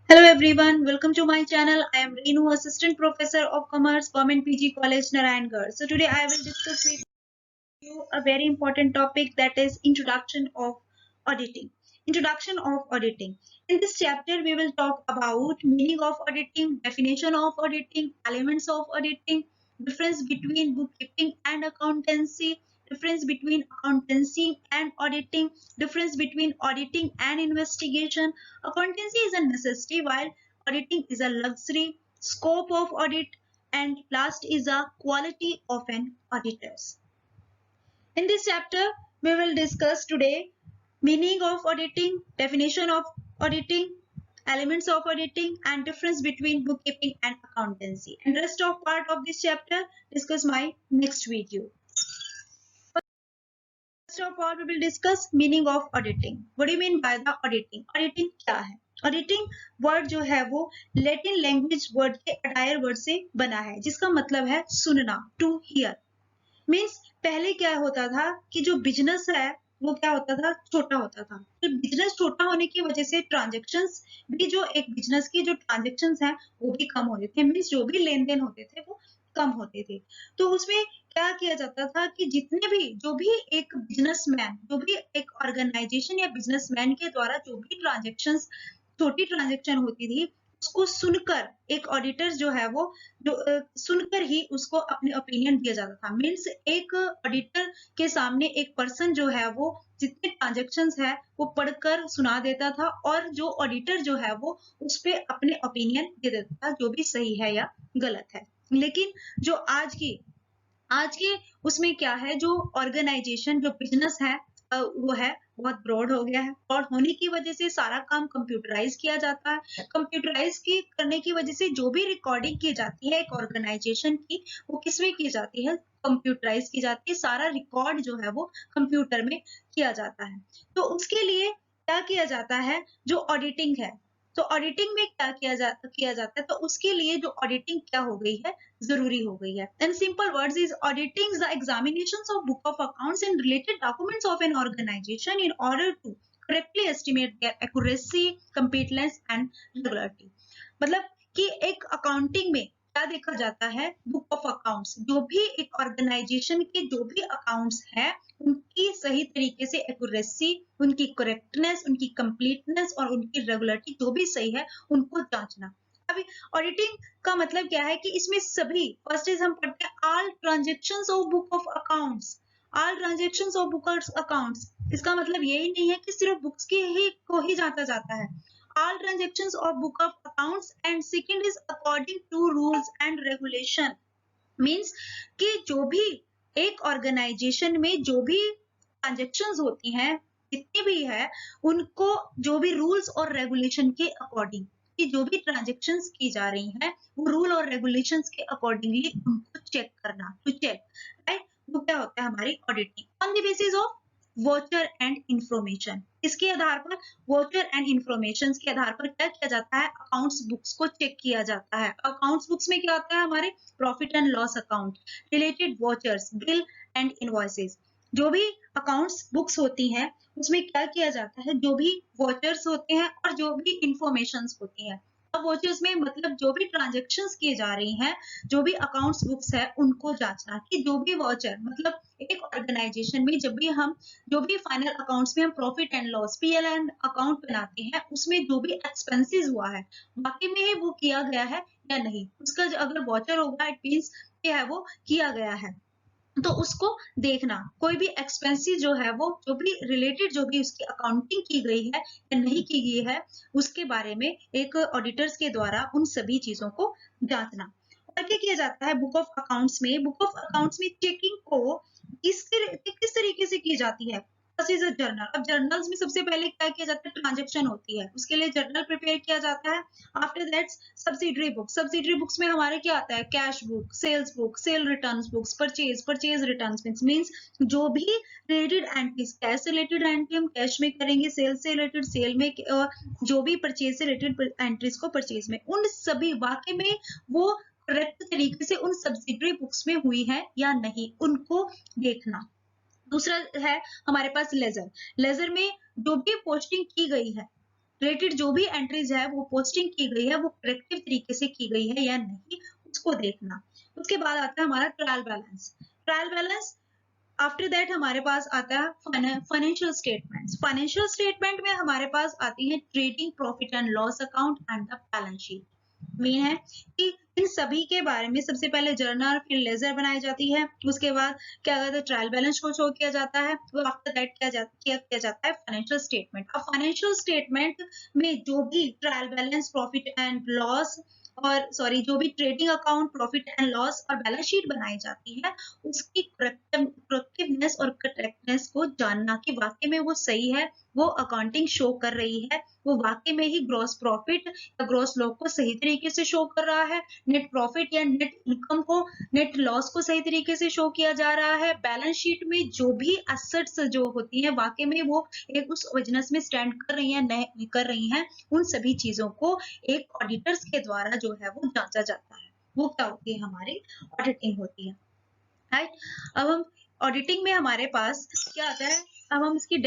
Hello everyone, welcome to my channel. I am Reenu, Assistant Professor of Commerce, Government PG College, Narayangarh. So today I will discuss with you a very important topic, that is introduction of auditing. Introduction of auditing. In this chapter, we will talk about meaning of auditing, definition of auditing, elements of auditing, difference between bookkeeping and accountancy, difference between accountancy and auditing, difference between auditing and investigation. Accountancy is a necessity while auditing is a luxury, scope of audit, and last is a quality of an auditors. In this chapter, we will discuss today meaning of auditing, definition of auditing, elements of auditing, and difference between bookkeeping and accountancy. And rest of part of this chapter discuss my next video. First of all, we will discuss meaning of auditing. What do you mean by the auditing? Auditing क्या है? Auditing word जो है वो Latin language word के Adair word से बना है, जिसका मतलब है सुनना, टू हियर. मीन्स पहले क्या होता था कि जो बिजनेस है वो क्या होता था, छोटा होता था. तो बिजनेस छोटा होने की वजह से ट्रांजेक्शन्स भी, जो एक बिजनेस की जो ट्रांजेक्शन्स हैं वो भी कम होते थे. मीन्स जो भी लेन देन होते थे वो कम होते थे. तो उसमें क्या किया जाता था कि जितने भी, जो भी एक बिजनेसमैन, जो भी एक ऑर्गेनाइजेशन या बिजनेसमैन के द्वारा जो भी ट्रांजेक्शन्स, छोटी ट्रांजेक्शन होती थी, उसको सुनकर एक ऑडिटर जो है वो सुनकर ही उसको अपने ओपिनियन दिया जाता था. मीन्स एक ऑडिटर के सामने एक पर्सन जो है वो जितने ट्रांजेक्शन्स है वो पढ़कर सुना देता था, और जो ऑडिटर जो है वो उस पे अपने ओपिनियन दे देता था, जो भी सही है या गलत है. लेकिन जो आज के उसमें क्या है, जो ऑर्गेनाइजेशन, जो बिजनेस है वो है बहुत ब्रॉड हो गया है, और होने की वजह से सारा काम कंप्यूटराइज किया जाता है. कंप्यूटराइज की करने की वजह से जो भी रिकॉर्डिंग की जाती है एक ऑर्गेनाइजेशन की, वो किसमें की जाती है, कंप्यूटराइज की जाती है. सारा रिकॉर्ड जो है वो कंप्यूटर में किया जाता है. तो उसके लिए क्या किया जाता है, जो ऑडिटिंग है, तो ऑडिटिंग में क्या किया जाता है, तो उसके लिए जो ऑडिटिंग क्या हो गई है, जरूरी हो गई है. In simple words is auditing the examinations of book of accounts and related documents of an organization in order to correctly estimate their accuracy, competence and regularity. मतलब कि एक अकाउंटिंग में क्या देखा जाता है, बुक ऑफ अकाउंट्स, जो भी एक ऑर्गेनाइजेशन के जो भी अकाउंट्स है उनकी सही तरीके से एक्यूरेसी, उनकी करेक्टनेस, उनकी कंप्लीटनेस और उनकी रेगुलरिटी जो भी सही है उनको जांचना. अभी ऑडिटिंग का मतलब क्या है कि इसमें सभी, फर्स्ट इज हम पढ़ते हैं all transactions of book of accounts. All transactions of book of accounts, इसका मतलब यही नहीं है कि सिर्फ बुक्स की ही को ही जांचा जाता है. All transactions of book of accounts, and second is according to rules and regulation. Means कि जो भी एक ऑर्गेनाइजेशन में जो भी ट्रांजेक्शंस होती हैं, जितनी भी है, उनको जो भी रूल्स और रेगुलेशन के अकॉर्डिंग, कि जो भी ट्रांजेक्शंस की जा रही हैं वो रूल और रेगुलेशंस के अकॉर्डिंगली उनको चेक करना, टू चेक, राइट. वो क्या होता है, हमारी auditing on the basis of watcher and information. इसके आधार पर, वॉचर एंड इंफॉर्मेशन के आधार पर क्या किया जाता है, अकाउंट्स बुक्स को चेक किया जाता है. अकाउंट्स बुक्स में क्या होता है, हमारे profit and loss account, related watchers, bill and invoices. जो भी अकाउंट्स बुक्स होती हैं उसमें क्या किया जाता है, जो भी वॉचर्स होते हैं और जो भी इंफॉर्मेशंस होती हैं. अब वॉचर्स में मतलब जो भी ट्रांजेक्शंस की जा रही हैं, जो भी अकाउंट्स बुक्स है उनको जांचना, कि जो भी वॉचर, मतलब एक ऑर्गेनाइजेशन में जब भी हम, जो भी फाइनल अकाउंट्स में हम profit and loss, PL and account बनाते हैं, उसमें जो भी एक्सपेंसेस हुआ है वाकई में ही वो किया गया है या नहीं, उसका अगर वॉचर होगा इट मीन्स क्या है, वो किया गया है. तो उसको देखना, कोई भी एक्सपेंसिव जो है वो, जो भी रिलेटेड, जो भी उसकी अकाउंटिंग की गई है या नहीं की गई है, उसके बारे में एक ऑडिटर्स के द्वारा उन सभी चीजों को जांचना. और क्या किया जाता है बुक ऑफ अकाउंट्स में, बुक ऑफ अकाउंट्स में चेकिंग को किस तरीके से की जाती है. First is a journal. अब जर्नल्स में सबसे पहले क्या किया जाता है, ट्रांजेक्शन होती है, उसके लिए जर्नल प्रिपेयर किया जाता है. After that subsidiary book. Subsidiary books में हमारे क्या आता है, cash book, sales book, sale returns books, purchase returns means जो भी रिलेटेड एंट्रीज, कैश से रिलेटेड एंट्री हम कैश में करेंगे, सेल से रिलेटेड सेल में, जो भी परचेज से रिलेटेड एंट्रीज को परचेज में, उन सभी वाकई में वो करेक्ट तरीके से उन सब्सिडरी बुक्स में हुई है या नहीं, उनको देखना. दूसरा है हमारे पास लेजर. लेजर में जो भी पोस्टिंग की गई है, रिलेटेड जो भी एंट्रीज है वो पोस्टिंग की गई है वो करेक्टिव तरीके से की गई है या नहीं, उसको देखना। उसके बाद आता है हमारा trial balance. Trial balance after that हमारे पास आता है फाइनेंशियल स्टेटमेंट्स। फाइनेंशियल स्टेटमेंट में हमारे पास आती है trading profit and loss account and the balance sheet. Main है कि इन सभी के बारे में सबसे पहले जर्नल फिर लेजर बनाई जाती है, उसके बाद क्या कहते हैं ट्रायल बैलेंस को शो किया जाता है, वो आफ्टर दैट किया जाता है फाइनेंशियल स्टेटमेंट। अब फाइनेंशियल स्टेटमेंट में जो भी trial balance profit and loss और सॉरी जो भी trading account profit and loss और बैलेंस शीट बनाई जाती है उसकी करेक्टिवनेस और करेक्टनेस को जानना कि वाकई में वो सही है, वो अकाउंटिंग शो कर रही है, वो वाकई में ही ग्रॉस प्रॉफिट या ग्रॉस लॉस को सही तरीके से शो कर रहा है, नेट प्रॉफिट या नेट इनकम को नेट लॉस को सही तरीके से शो किया जा रहा है, बैलेंस शीट में जो भी एसेट्स जो होती है वाकई में वो एक उस बिजनेस में स्टैंड कर रही है नहीं कर रही हैं, उन सभी चीजों को एक ऑडिटर्स के द्वारा जो है वो जांचा जाता है। वो क्या होती है हमारी ऑडिटिंग होती है, राइट। अब हम ऑडिटिंग में हमारे पास क्या आता है, अब हम इसकी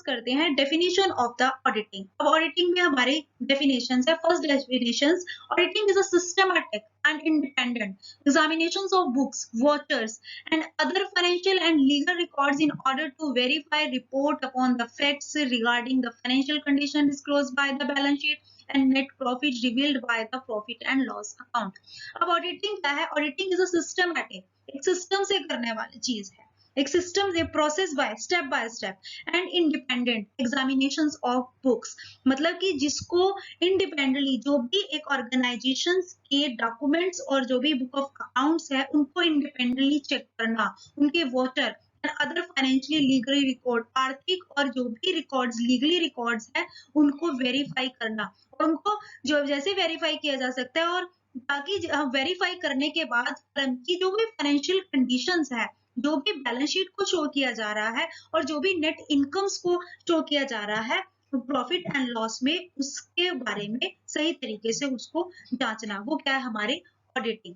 करते हैं डेफिनेशन ऑफ द ऑडिटिंग। अब ऑडिटिंग में हमारी डेफिनेशंस है। First definitions, auditing is a systematic and independent examinations of books, vouchers and other financial and legal records in order to verify, report upon the facts regarding the financial condition disclosed by the balance sheet and net profit revealed by the profit and loss account। अब auditing क्या है, auditing is a systematic, एक system से करने वाली चीज है, एक सिस्टम से process by step and independent examinations of books, मतलब कि जिसको इंडिपेंडेंटली जो भी एक ऑर्गेनाइजेशन के डॉक्यूमेंट्स और जो भी बुक ऑफ अकाउंट्स है उनको इंडिपेंडेंटली चेक करना, उनके voter other financially legally record, आर्थिक और जो भी रिकॉर्ड्स लीगली रिकॉर्ड्स है उनको वेरीफाई करना, और उनको जो जैसे वेरीफाई किया जा सकता है और ताकि वेरीफाई करने के बाद फर्म की जो भी फाइनेंशियल कंडीशंस है, जो भी बैलेंस शीट को शो किया जा रहा है और जो भी नेट इनकम्स को शो किया जा रहा है प्रॉफिट एंड लॉस में, उसके बारे में सही तरीके से उसको जांचना, वो क्या है हमारी ऑडिटिंग।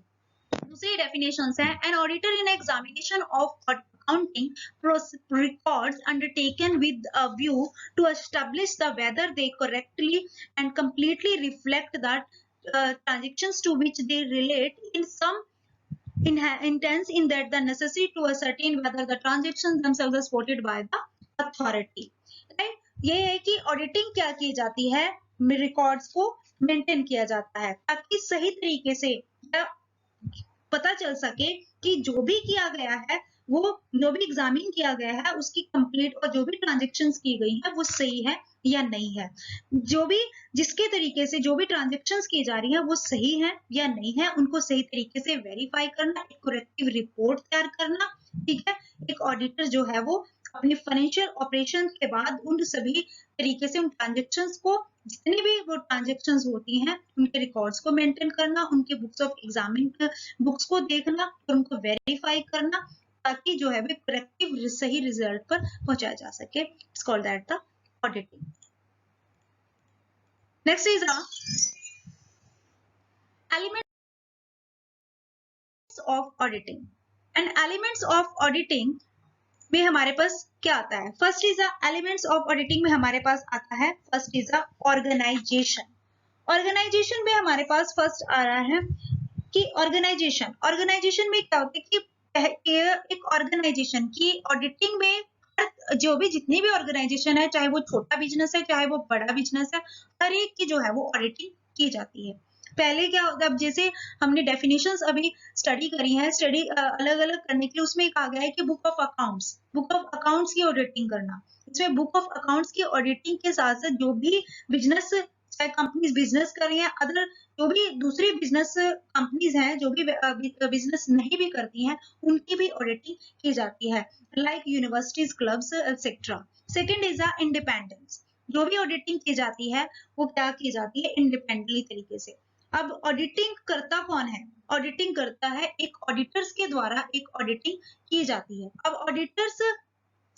दूसरी डेफिनेशंस है, an auditor in examination of accounting records undertaken with a view to establish the whether they correctly and completely reflect that transactions to which they relate in some intense in that the necessity to ascertain whether the transactions themselves are supported by the authority, right। ये है कि auditing क्या की जाती है, records को maintain किया जाता है ताकि सही तरीके से पता चल सके कि जो भी किया गया है वो जो भी एग्जामिन किया गया है उसकी कंप्लीट और जो भी ट्रांजेक्शन्स की गई है वो सही है या नहीं है, जो भी जिसके तरीके से जो भी ट्रांजेक्शन्स की जा रही है वो सही है या नहीं है, उनको सही तरीके से वेरीफाई करना, एक करेक्टिव रिपोर्ट तैयार करना, ठीक है। एक ऑडिटर जो है वो अपने फाइनेंशियल ऑपरेशन के बाद उन सभी तरीके से उन ट्रांजेक्शन्स को, जितनी भी वो ट्रांजेक्शन्स होती हैं उनके रिकॉर्ड्स को मेंटेन करना, उनके बुक्स ऑफ एग्जामिन बुक्स को देखना और उनको वेरीफाई करना ताकि जो है वो करेक्टिव सही रिजल्ट पर पहुंचाया जा सके। It's called that the auditing. Next is elements of auditing. And elements of auditing में हमारे पास क्या आता है, first is elements of auditing में हमारे पास आता है, फर्स्ट इज ऑर्गेनाइजेशन। ऑर्गेनाइजेशन में हमारे पास फर्स्ट आ रहा है कि ऑर्गेनाइजेशन में क्या होता है कि एक ऑर्गेनाइजेशन की ऑडिटिंग में जो भी जितनी भी ऑर्गेनाइजेशन है, चाहे वो छोटा बिजनेस है चाहे वो बड़ा बिजनेस है, हर एक की जो है वो ऑडिटिंग की जाती है। पहले क्या होता है, अब जैसे हमने डेफिनेशंस अभी स्टडी करी है, स्टडी अलग अलग करने के लिए उसमें कहा गया है कि बुक ऑफ अकाउंट्स की ऑडिटिंग करना। इसमें बुक ऑफ अकाउंट्स की ऑडिटिंग के साथ साथ जो भी बिजनेस, चाहे कंपनीज बिजनेस कर रही हैं, अदर जो भी दूसरी बिजनेस कंपनीज हैं जो भी बिजनेस नहीं भी करती हैं उनकी भी ऑडिटिंग की जाती है, like universities, clubs etcetera. Second is the independence, जो भी ऑडिटिंग की जाती है वो क्या की जाती है, इंडिपेंडेंटली तरीके से। अब ऑडिटिंग करता कौन है, ऑडिटिंग करता है एक ऑडिटर्स के द्वारा एक ऑडिटिंग की जाती है। अब ऑडिटर्स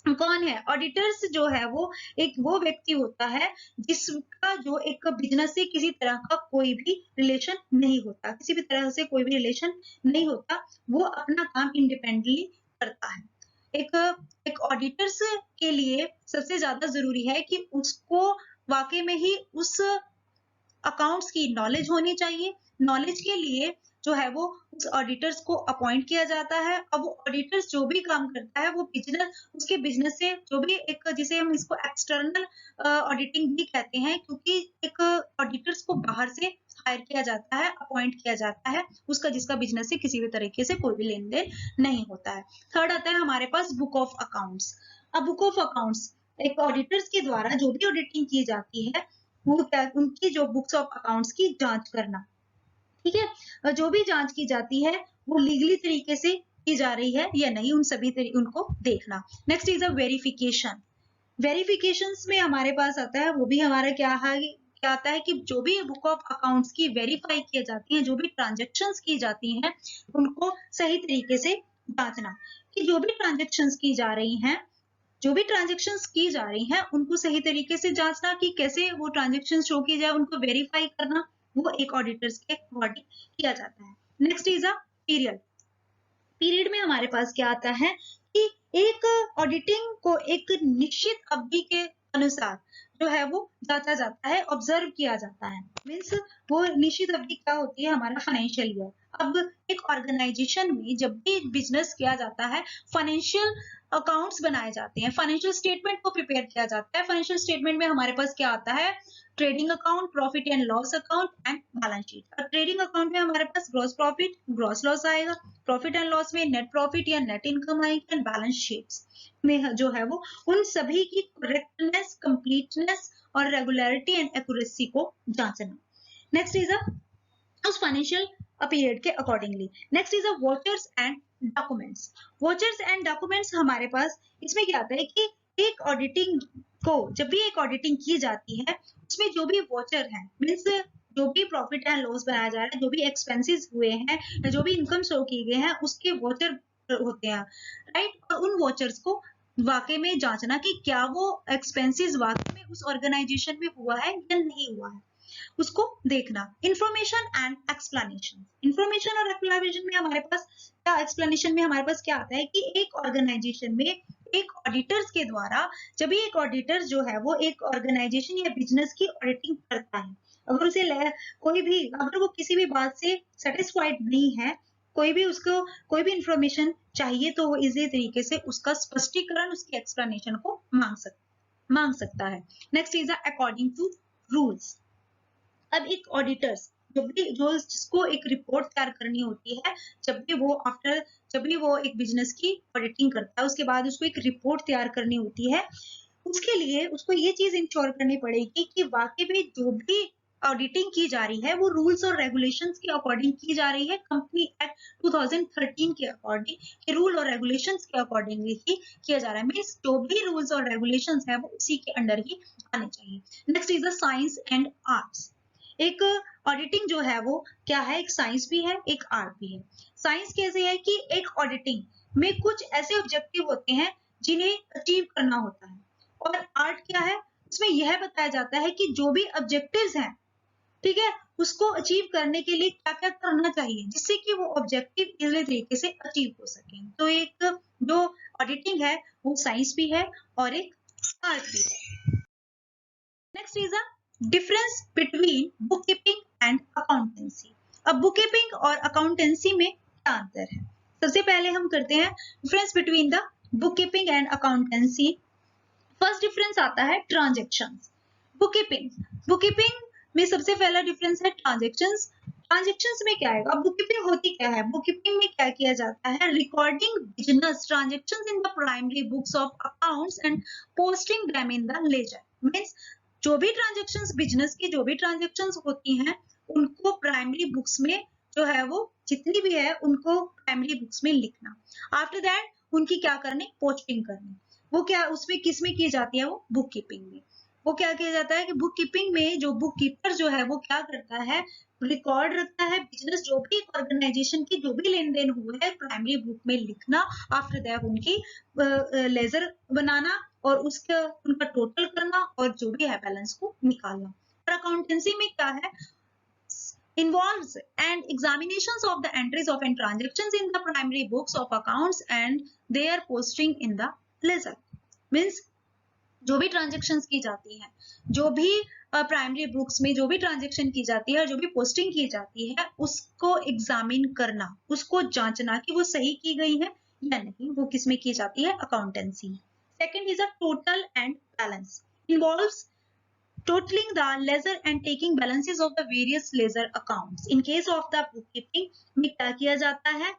कौन है, ऑडिटर्स जो है वो एक वो व्यक्ति होता है जिसका जो एक बिजनेस से किसी तरह का कोई भी रिलेशन नहीं होता, किसी भी तरह से कोई भी रिलेशन नहीं होता, वो अपना काम इंडिपेंडेंटली करता है। एक एक ऑडिटर्स के लिए सबसे ज्यादा जरूरी है कि उसको वाकई में ही उस अकाउंट्स की नॉलेज होनी चाहिए। नॉलेज के लिए जो है वो उस ऑडिटर्स को अपॉइंट किया जाता है। अब वो ऑडिटर्स जो भी काम करता है वो बिजनेस, उसके बिजनेस से जो भी एक, जिसे हम इसको एक्सटर्नल ऑडिटिंग भी कहते हैं, क्योंकि एक ऑडिटर्स को बाहर से हायर किया जाता है, अपॉइंट किया जाता है, उसका जिसका बिजनेस से किसी भी तरीके से कोई भी लेन देन नहीं होता है। थर्ड आता है हमारे पास बुक ऑफ अकाउंट्स। अब बुक ऑफ अकाउंट्स एक ऑडिटर्स के द्वारा जो भी ऑडिटिंग की जाती है वो क्या, उनकी जो बुक्स ऑफ अकाउंट्स की जांच करना, ठीक है, जो भी जांच की जाती है वो लीगली तरीके से की जा रही है या नहीं, उन सभी उनको देखना। Next is a verification. Verifications में हमारे पास आता है, वो भी हमारा क्या है, क्या आता है कि जो भी बुक ऑफ अकाउंट्स की वेरीफाई की जाती है, जो भी ट्रांजेक्शन्स की जाती हैं, उनको सही तरीके से जांचना कि जो भी ट्रांजेक्शन्स की जा रही हैं, जो भी ट्रांजेक्शन्स की जा रही हैं उनको सही तरीके से जांचना कि कैसे वो ट्रांजेक्शन शो की जाए, उनको वेरीफाई करना, वो एक ऑडिटर्स के अकॉर्डिंग किया जाता है। Next is a period. Period में हमारे पास क्या आता है कि एक ऑडिटिंग को एक निश्चित अवधि के अनुसार जो है वो जांचा जाता है, ऑब्जर्व किया जाता है। मीन्स वो निश्चित अवधि क्या होती है, हमारा फाइनेंशियल ईयर। अब एक ऑर्गेनाइजेशन में जब भी बिजनेस किया जाता है, फाइनेंशियल अकाउंट्स बनाए जाते हैं, फाइनेंशियल स्टेटमेंट को प्रिपेयर किया जाता है। फाइनेंशियल स्टेटमेंट में हमारे पास क्या आता है, trading account, profit and loss account and balance sheet. अब ट्रेडिंग अकाउंट में हमारे पास ग्रॉस प्रॉफिट, ग्रॉस लॉस आएगा, प्रॉफिट एंड लॉस में नेट प्रॉफिट या नेट इनकम आएगी, एंड बैलेंस शीट्स में जो है वो उन सभी की करेक्टनेस, कंप्लीटनेस और रेगुलरिटी एंड एक्यूरेसी को जांचना। नेक्स्ट इज अ उस फाइनेंशियल पीरियड के accordingly. Next is a watchers and documents. Watchers and documents हमारे पास इसमें क्या आता है कि एक ऑडिटिंग को, जब भी एक ऑडिटिंग की जाती है, उसमें जो भी वॉचर है, मीन्स जो भी प्रॉफिट एंड लॉस बनाया जा रहा है, जो भी एक्सपेंसेस हुए हैं, जो भी इनकम शो की गए हैं, उसके वॉचर होते हैं, राइट। और उन वॉचर्स को वाकई में जांचना कि क्या वो एक्सपेंसेस वाकई में उस ऑर्गेनाइजेशन में हुआ है या नहीं हुआ है, उसको देखना। Information and explanation. इंफॉर्मेशन और एक्सप्लेनेशन में हमारे पास क्या, एक्सप्लेनेशन में हमारे पास क्या आता है कि एक ऑर्गेनाइजेशन में एक ऑडिटर्स के द्वारा, जब भी एक ऑडिटर जो है वो एक ऑर्गेनाइजेशन या बिजनेस की ऑडिटिंग करता है, अगर उसे कोई भी, अगर वो किसी भी बात से सेटिस्फाइड नहीं है, कोई भी उसको कोई भी इंफॉर्मेशन चाहिए, तो वो इजी तरीके से उसका स्पष्टीकरण, उसकी एक्सप्लेनेशन को मांग सकता है। Next is according to rules. अब एक ऑडिटर्स जो जिसको एक रिपोर्ट तैयार करनी होती है, जब भी वो एक बिजनेस की ऑडिटिंग करता है, उसके बाद उसको एक रिपोर्ट तैयार करनी होती है, उसके लिए उसको ये चीज इंश्योर करनी पड़ेगी कि वाकई में जो भी ऑडिटिंग की जा रही है वो रूल्स और रेगुलेशंस के अकॉर्डिंग की जा रही है, कंपनी एक्ट 2013 के अकॉर्डिंग, के रूल और रेगुलेशंस के अकॉर्डिंग ही किया जा रहा है। मीन्स जो भी रूल्स और रेगुलेशंस है वो उसी के अंडर ही आने चाहिए। Next is the science and arts. एक ऑडिटिंग जो है वो क्या है, एक साइंस भी है, एक आर्ट भी है। साइंस कैसे है कि एक ऑडिटिंग में कुछ ऐसे ऑब्जेक्टिव होते हैं जिन्हें अचीव करना होता है, और आर्ट क्या है, उसमें यह बताया जाता है कि जो भी ऑब्जेक्टिव्स हैं, ठीक है, उसको अचीव करने के लिए क्या क्या करना चाहिए जिससे कि वो ऑब्जेक्टिव इजीली तरीके से अचीव हो सके। तो एक जो ऑडिटिंग है वो साइंस भी है और एक आर्ट भी है। Next is a difference between book keeping and accountancy. अब बुक कीपिंग और अकाउंटेंसी में क्या अंतर है, सबसे पहले हम करते हैं difference between the book keeping and accountancy. First difference आता है ट्रांजेक्शंस। बुक कीपिंग में सबसे पहला डिफरेंस है ट्रांजेक्शंस। ट्रांजेक्शंस में क्या आएगा, बुक कीपिंग होती क्या है, बुक कीपिंग में क्या किया जाता है, recording business transactions in the primary books of accounts and posting them in the ledger. Means जो भी ट्रांजेक्शंस, बिजनेस की जो भी ट्रांजेक्शंस होती हैं, उनको प्राइमरी बुक्स में जो है वो जितनी भी है उनको प्राइमरी बुक्स में लिखना। आफ्टर दैट उनकी क्या करनी, पोस्टिंग करनी। वो क्या, उसमें किस में की जाती है, वो बुक कीपिंग में। वो क्या किया जाता है कि बुक कीपिंग में जो बुक कीपर जो है वो क्या करता है, रिकॉर्ड रखता है बिजनेस, जो भी ऑर्गेनाइजेशन की जो भी लेन देन हुए है प्राइमरी बुक में लिखना। आफ्टर दैट उनकी लेजर बनाना और उसका उनका टोटल करना और जो भी है बैलेंस को निकालना। और अकाउंटेंसी में क्या है, involves and examinations of the entries of and transactions in the primary books of accounts and their posting in the ledger. Means जो भी ट्रांजेक्शन्स की जाती है, जो भी प्राइमरी बुक्स में जो भी ट्रांजेक्शन की जाती है, जो भी पोस्टिंग की जाती है, उसको एग्जामिन करना, उसको जांचना कि वो सही की गई है या नहीं, वो किसमें की जाती है, accountancy. Second is a total and balance, involves totaling the ledger and taking balances of the various ledger accounts. In case of the bookkeeping में क्या किया जाता है,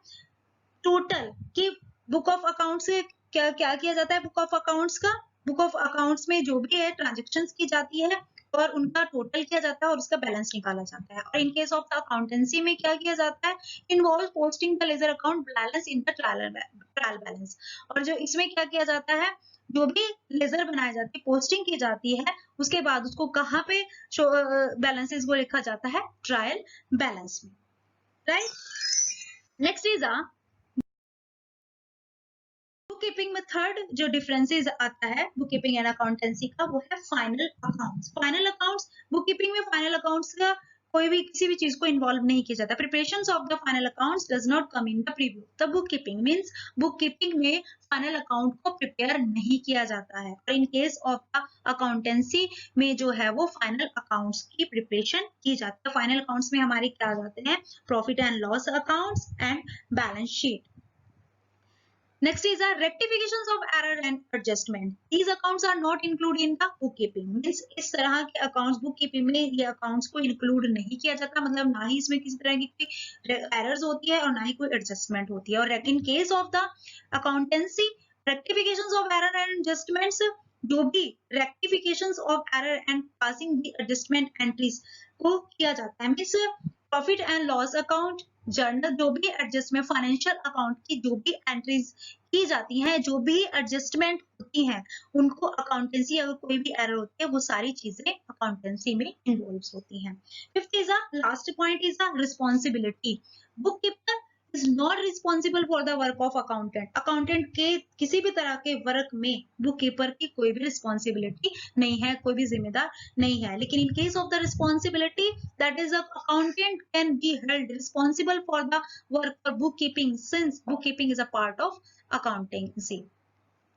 टोटल की बुक ऑफ अकाउंट्स से क्या क्या किया जाता है, बुक ऑफ अकाउंट्स का, बुक ऑफ अकाउंट्स में जो भी है ट्रांजेक्शन्स की जाती है और उनका टोटल किया जाता है और उसका बैलेंस निकाला जाता है। और in case of the accountancy में क्या किया जाता है, involve posting the ledger account balance in the trial balance. और जो इसमें क्या किया जाता है, जो भी लेजर बनाई जाती है, पोस्टिंग की जाती है, उसके बाद उसको कहाँ पे बैलेंसेस को लिखा जाता है, ट्रायल बैलेंस में, राइट। नेक्स्ट इज बुककीपिंग में थर्ड जो डिफरेंसेस आता है बुककीपिंग एंड अकाउंटेंसी का, वो है final accounts. Final accounts, bookkeeping में फाइनल अकाउंट्स का कोई भी किसी भी चीज को इन्वॉल्व नहीं किया जाता। Preparations of the final accounts does not come in the preview the bookkeeping. Means bookkeeping में फाइनल अकाउंट को प्रिपेयर नहीं किया जाता है। और in case of the accountancy में जो है वो फाइनल अकाउंट्स की प्रिपरेशन की जाती है। फाइनल अकाउंट्स में हमारे क्या जाते हैं, profit and loss accounts and balance sheet. Next is a rectifications of error and adjustment. These accounts are not included in the bookkeeping. Means इस तरह के accounts bookkeeping में ये accounts को include नहीं किया जाता, मतलब ना ही इसमें किसी तरह की errors होती है और ना ही कोई adjustment होती है। और in case of the accountancy, rectifications of error and adjustments, जो भी rectifications of error and passing the adjustment entries को किया जाता है। Means profit and loss account, journal, जो भी एडजस्टमेंट, फाइनेंशियल अकाउंट की जो भी एंट्रीज की जाती हैं, जो भी एडजस्टमेंट होती हैं, उनको अकाउंटेंसी, अगर कोई भी एरर होती है, वो सारी चीजें अकाउंटेंसी में इन्वॉल्व होती हैं। Fifth is last point is the responsibility. Book keeper is not responsible for the work of accountant. Accountant के किसी भी तरह के वर्क में बुक कीपर की कोई भी रिस्पॉन्सिबिलिटी नहीं है, कोई भी जिम्मेदार नहीं है। लेकिन in case of the responsibility, that is accountant can be held responsible for the work for book keeping, since book keeping is a part of accountancy.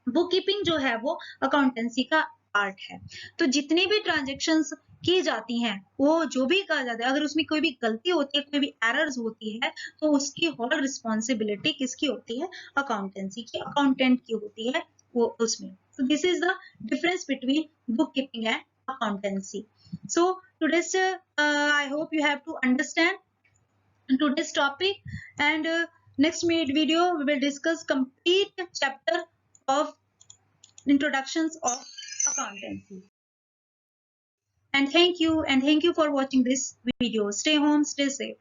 Book keeping जो है वो अकाउंटेंसी का पार्ट है। तो जितनी भी ट्रांजेक्शन्स की जाती हैं, वो जो भी कहा जाता है, अगर उसमें कोई भी गलती होती है, कोई भी एरर्स होती है, तो उसकी होल रिस्पॉन्सिबिलिटी किसकी होती है, अकाउंटेंसी की, अकाउंटेंट की होती है वो उसमें। So this is the difference between bookkeeping and accountancy. So today's I hope you have to understand today's topic, and next video we will discuss complete chapter of introductions of accountancy. And thank you for watching this video. Stay home, stay safe.